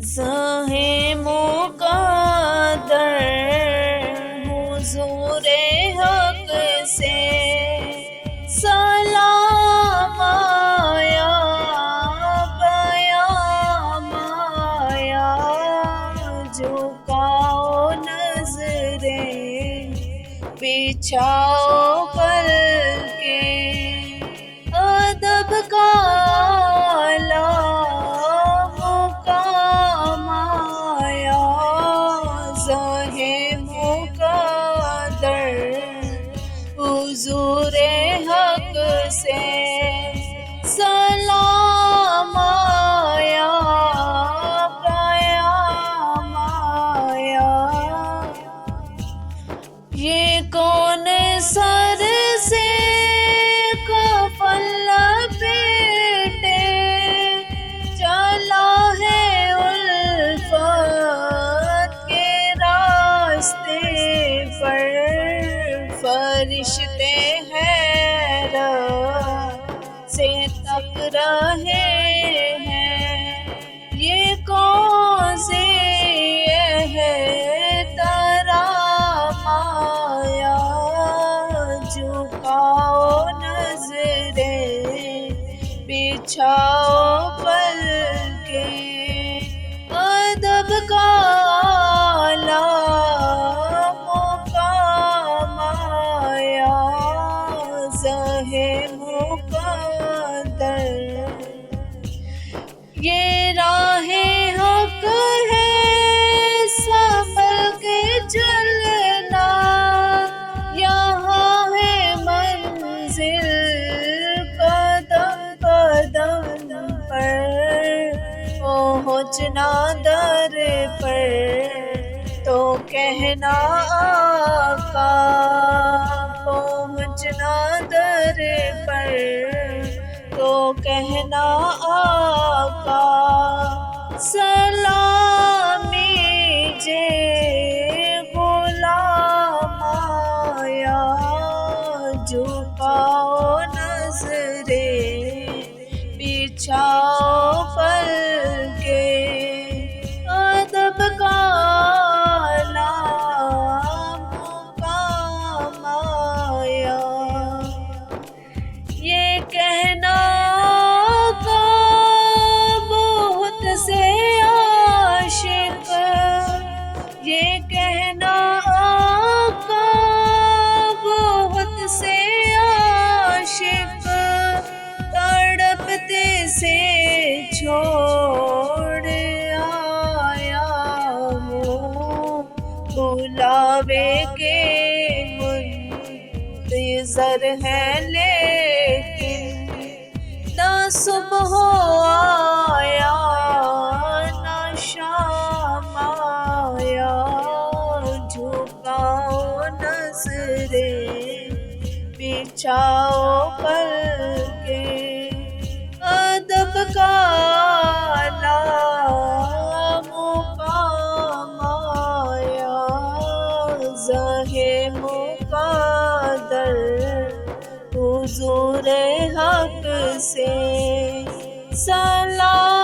ज़ाहे मुक़द्दर हुज़ूर हक़ से सलाम आया, क़याम आया। झुकाओ नज़रें, बिछाओ पल के अदब का आला मुक़ाम आया। ज़ाहे मुक़द्दर हुज़ूर हक़ से सलाम आया, क़याम आया। ये कौन सर से कफ़न लपेटे चला है उल्फत के रास्ते पर। फरिश्ते हैरत से तक रहे हैं, ये कौन सी है तरामाया। झुकाओ नज़रें, बिछाओ पल के अदब का आला मुक़ाम आया। ज़ाहे मुक़द्दर ये राहे हक़ है, संभल के चलना। यहाँ है मंजिल कदम कदम पर, पहुँचना दर पर तो कहना आका। पहुँचना दर पर तो कहना आका। सलामी जे गुलाम आया। झुकाओ नज़रें, बिछाओ पल के अदब का आला मुक़ाम आया। ये कहना का बहुत से आशिक, ये कहना का बहुत से आशिक तड़पते से छोड़ आया हूँ। बुलावे के मुंतज़र है लेकिन ना सुबह आया, ना शाम आया। झुकाओ नज़रें, बिछाओ पल के अदब का आला मुक़ाम आया। ज़ाहे मुक़द्दर हुज़ूर हक़ से सलाम